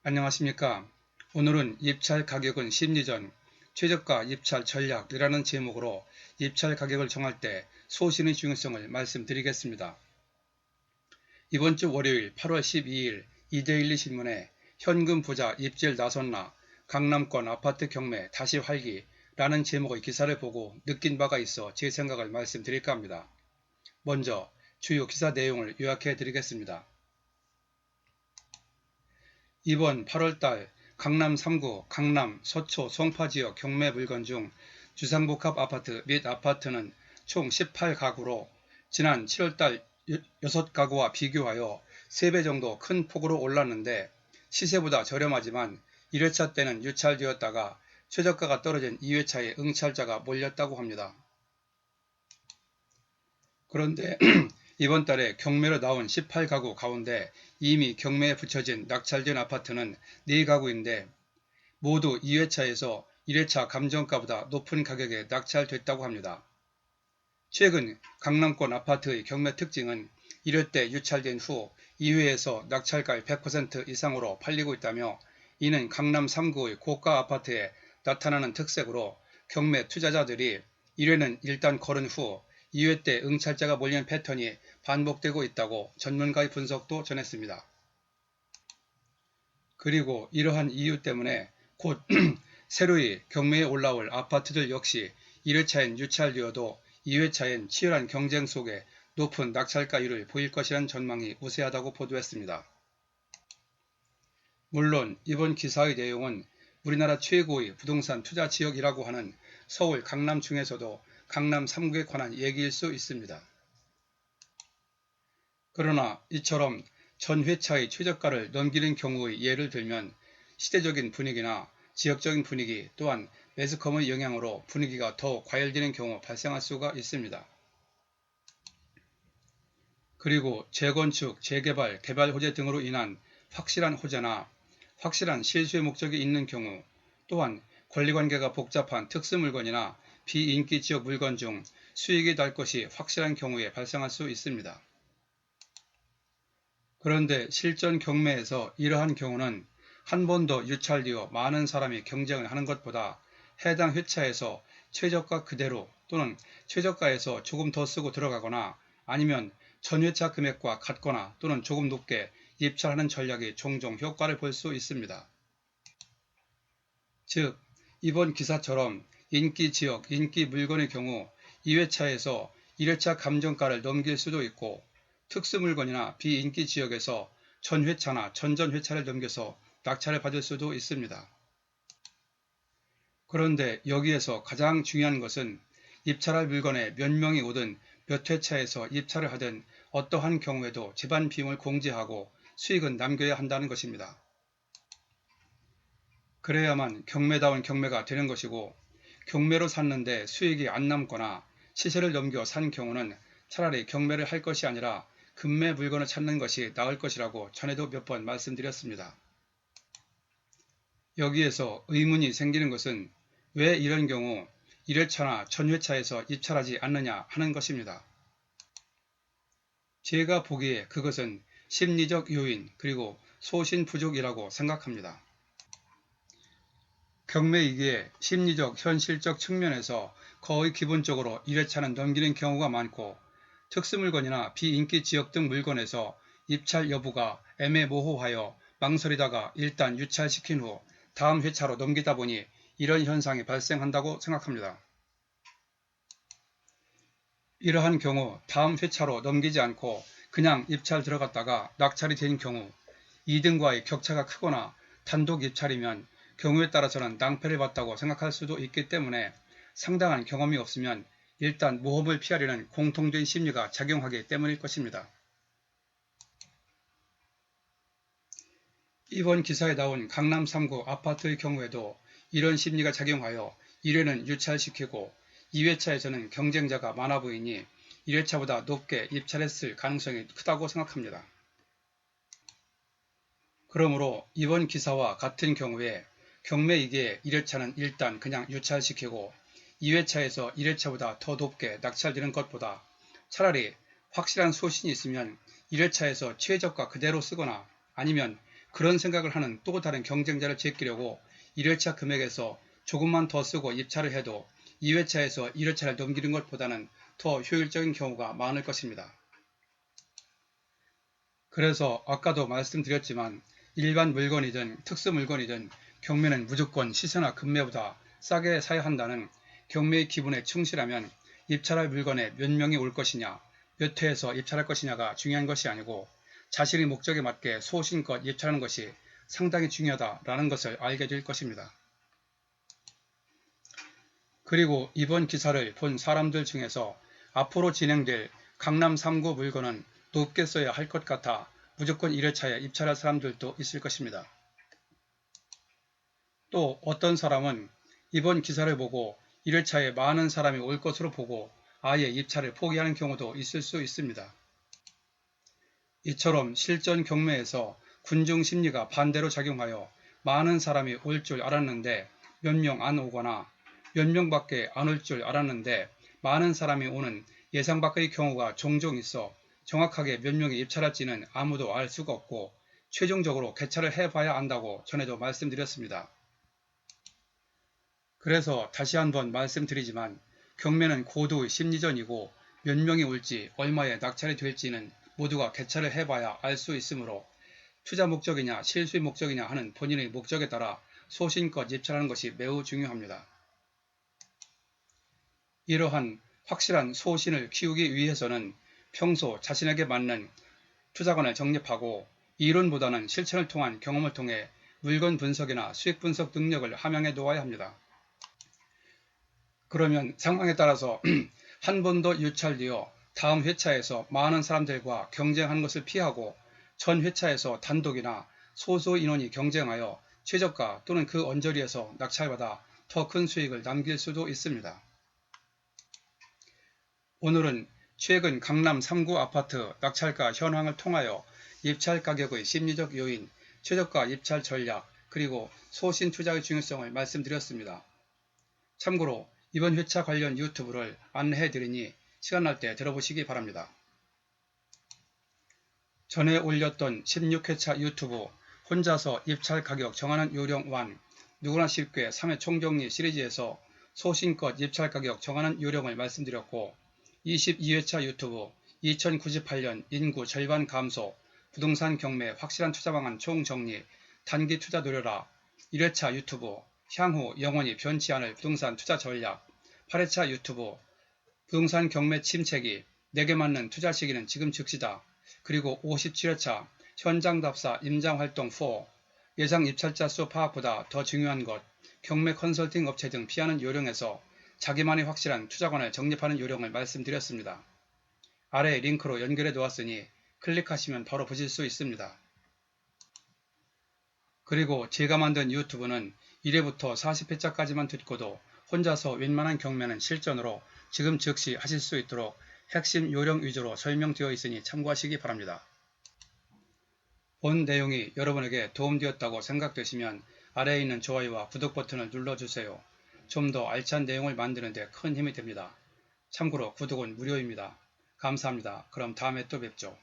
안녕하십니까. 오늘은 입찰 가격은 심리전, 최저가 입찰 전략이라는 제목으로 입찰 가격을 정할 때 소신의 중요성을 말씀드리겠습니다. 이번 주 월요일 8월 12일 이데일리 신문에 현금 부자 입질 나섰나 강남권 아파트 경매 다시 활기 라는 제목의 기사를 보고 느낀 바가 있어 제 생각을 말씀드릴까 합니다. 먼저 주요 기사 내용을 요약해 드리겠습니다. 이번 8월달 강남 3구, 강남, 서초, 송파지역 경매 물건 중 주상복합 아파트 및 아파트는 총 18가구로 지난 7월달 6가구와 비교하여 3배 정도 큰 폭으로 올랐는데 시세보다 저렴하지만 1회차 때는 유찰되었다가 최저가가 떨어진 2회차에 응찰자가 몰렸다고 합니다. 그런데 이번 달에 경매로 나온 18가구 가운데 이미 경매에 붙여진 낙찰된 아파트는 4가구인데 모두 2회차에서 1회차 감정가보다 높은 가격에 낙찰됐다고 합니다. 최근 강남권 아파트의 경매 특징은 1회 때 유찰된 후 2회에서 낙찰가의 100% 이상으로 팔리고 있다며 이는 강남 3구의 고가 아파트에 나타나는 특색으로 경매 투자자들이 1회는 일단 거른 후 2회 때 응찰자가 몰리는 패턴이 반복되고 있다고 전문가의 분석도 전했습니다. 그리고 이러한 이유 때문에 곧 새로이 경매에 올라올 아파트들 역시 1회차엔 유찰되어도 2회차엔 치열한 경쟁 속에 높은 낙찰가율을 보일 것이라는 전망이 우세하다고 보도했습니다. 물론 이번 기사의 내용은 우리나라 최고의 부동산 투자 지역이라고 하는 서울 강남 중에서도 강남 3구에 관한 얘기일 수 있습니다. 그러나 이처럼 전 회차의 최저가를 넘기는 경우의 예를 들면 시대적인 분위기나 지역적인 분위기 또한 매스컴의 영향으로 분위기가 더 과열되는 경우 발생할 수가 있습니다. 그리고 재건축, 재개발, 개발 호재 등으로 인한 확실한 호재나 확실한 실수의 목적이 있는 경우 또한 권리관계가 복잡한 특수물건이나 비인기 지역 물건 중 수익이 날 것이 확실한 경우에 발생할 수 있습니다. 그런데 실전 경매에서 이러한 경우는 한 번 더 유찰되어 많은 사람이 경쟁을 하는 것보다 해당 회차에서 최저가 그대로 또는 최저가에서 조금 더 쓰고 들어가거나 아니면 전 회차 금액과 같거나 또는 조금 높게 입찰하는 전략이 종종 효과를 볼 수 있습니다. 즉, 이번 기사처럼 인기 지역, 인기 물건의 경우 2회차에서 1회차 감정가를 넘길 수도 있고 특수물건이나 비인기 지역에서 전회차나 전전회차를 넘겨서 낙찰을 받을 수도 있습니다. 그런데 여기에서 가장 중요한 것은 입찰할 물건에 몇 명이 오든 몇 회차에서 입찰을 하든 어떠한 경우에도 제반 비용을 공제하고 수익은 남겨야 한다는 것입니다. 그래야만 경매다운 경매가 되는 것이고 경매로 샀는데 수익이 안 남거나 시세를 넘겨 산 경우는 차라리 경매를 할 것이 아니라 급매 물건을 찾는 것이 나을 것이라고 전에도 몇 번 말씀드렸습니다. 여기에서 의문이 생기는 것은 왜 이런 경우 1회차나 전회차에서 입찰하지 않느냐 하는 것입니다. 제가 보기에 그것은 심리적 요인 그리고 소신 부족이라고 생각합니다. 경매이기에 심리적 현실적 측면에서 거의 기본적으로 1회차는 넘기는 경우가 많고 특수물건이나 비인기 지역 등 물건에서 입찰 여부가 애매모호하여 망설이다가 일단 유찰시킨 후 다음 회차로 넘기다 보니 이런 현상이 발생한다고 생각합니다. 이러한 경우 다음 회차로 넘기지 않고 그냥 입찰 들어갔다가 낙찰이 된 경우 2등과의 격차가 크거나 단독 입찰이면 경우에 따라서는 낭패를 봤다고 생각할 수도 있기 때문에 상당한 경험이 없으면 일단 모험을 피하려는 공통된 심리가 작용하기 때문일 것입니다. 이번 기사에 나온 강남 3구 아파트의 경우에도 이런 심리가 작용하여 1회는 유찰시키고 2회차에서는 경쟁자가 많아 보이니 1회차보다 높게 입찰했을 가능성이 크다고 생각합니다. 그러므로 이번 기사와 같은 경우에 경매이기에 1회차는 일단 그냥 유찰시키고 2회차에서 1회차보다 더 높게 낙찰되는 것보다 차라리 확실한 소신이 있으면 1회차에서 최저가 그대로 쓰거나 아니면 그런 생각을 하는 또 다른 경쟁자를 제끼려고 1회차 금액에서 조금만 더 쓰고 입찰을 해도 2회차에서 1회차를 넘기는 것보다는 더 효율적인 경우가 많을 것입니다. 그래서 아까도 말씀드렸지만 일반 물건이든 특수 물건이든 경매는 무조건 시세나 금매보다 싸게 사야 한다는 경매의 기본에 충실하면 입찰할 물건에 몇 명이 올 것이냐, 몇 회에서 입찰할 것이냐가 중요한 것이 아니고 자신의 목적에 맞게 소신껏 입찰하는 것이 상당히 중요하다라는 것을 알게 될 것입니다. 그리고 이번 기사를 본 사람들 중에서 앞으로 진행될 강남 3구 물건은 높게 써야 할 것 같아 무조건 1회차에 입찰할 사람들도 있을 것입니다. 또 어떤 사람은 이번 기사를 보고 1회차에 많은 사람이 올 것으로 보고 아예 입찰을 포기하는 경우도 있을 수 있습니다. 이처럼 실전 경매에서 군중 심리가 반대로 작용하여 많은 사람이 올 줄 알았는데 몇 명 안 오거나 몇 명밖에 안 올 줄 알았는데 많은 사람이 오는 예상 밖의 경우가 종종 있어 정확하게 몇 명이 입찰할지는 아무도 알 수가 없고 최종적으로 개찰을 해봐야 안다고 전에도 말씀드렸습니다. 그래서 다시 한번 말씀드리지만 경매는 고도의 심리전이고 몇 명이 올지 얼마에 낙찰이 될지는 모두가 개찰을 해봐야 알 수 있으므로 투자 목적이냐 실수의 목적이냐 하는 본인의 목적에 따라 소신껏 입찰하는 것이 매우 중요합니다. 이러한 확실한 소신을 키우기 위해서는 평소 자신에게 맞는 투자관을 정립하고 이론보다는 실천을 통한 경험을 통해 물건 분석이나 수익 분석 능력을 함양해 놓아야 합니다. 그러면 상황에 따라서 한 번 더 유찰되어 다음 회차에서 많은 사람들과 경쟁하는 것을 피하고 전 회차에서 단독이나 소수 인원이 경쟁하여 최저가 또는 그 언저리에서 낙찰받아 더 큰 수익을 남길 수도 있습니다. 오늘은 최근 강남 3구 아파트 낙찰가 현황을 통하여 입찰 가격의 심리적 요인, 최저가 입찰 전략, 그리고 소신 투자의 중요성을 말씀드렸습니다. 참고로 이번 회차 관련 유튜브를 안내해드리니 시간 날 때 들어보시기 바랍니다. 전에 올렸던 16회차 유튜브 혼자서 입찰 가격 정하는 요령 1, 누구나 쉽게 3회 총정리 시리즈에서 소신껏 입찰 가격 정하는 요령을 말씀드렸고 22회차 유튜브 2098년 인구 절반 감소, 부동산 경매 확실한 투자 방안 총정리, 단기 투자 노려라 1회차 유튜브 향후 영원히 변치 않을 부동산 투자 전략, 8회차 유튜브 부동산 경매 침체기, 내게 맞는 투자 시기는 지금 즉시다. 그리고 57회차 현장답사 임장활동 4, 예상 입찰자 수 파악보다 더 중요한 것, 경매 컨설팅 업체 등 피하는 요령에서 자기만의 확실한 투자관을 정립하는 요령을 말씀드렸습니다. 아래에 링크로 연결해 놓았으니 클릭하시면 바로 보실 수 있습니다. 그리고 제가 만든 유튜브는 1회부터 40회차까지만 듣고도 혼자서 웬만한 경매는 실전으로 지금 즉시 하실 수 있도록 핵심 요령 위주로 설명되어 있으니 참고하시기 바랍니다. 본 내용이 여러분에게 도움되었다고 생각되시면 아래에 있는 좋아요와 구독 버튼을 눌러주세요. 좀 더 알찬 내용을 만드는 데 큰 힘이 됩니다. 참고로 구독은 무료입니다. 감사합니다. 그럼 다음에 또 뵙죠.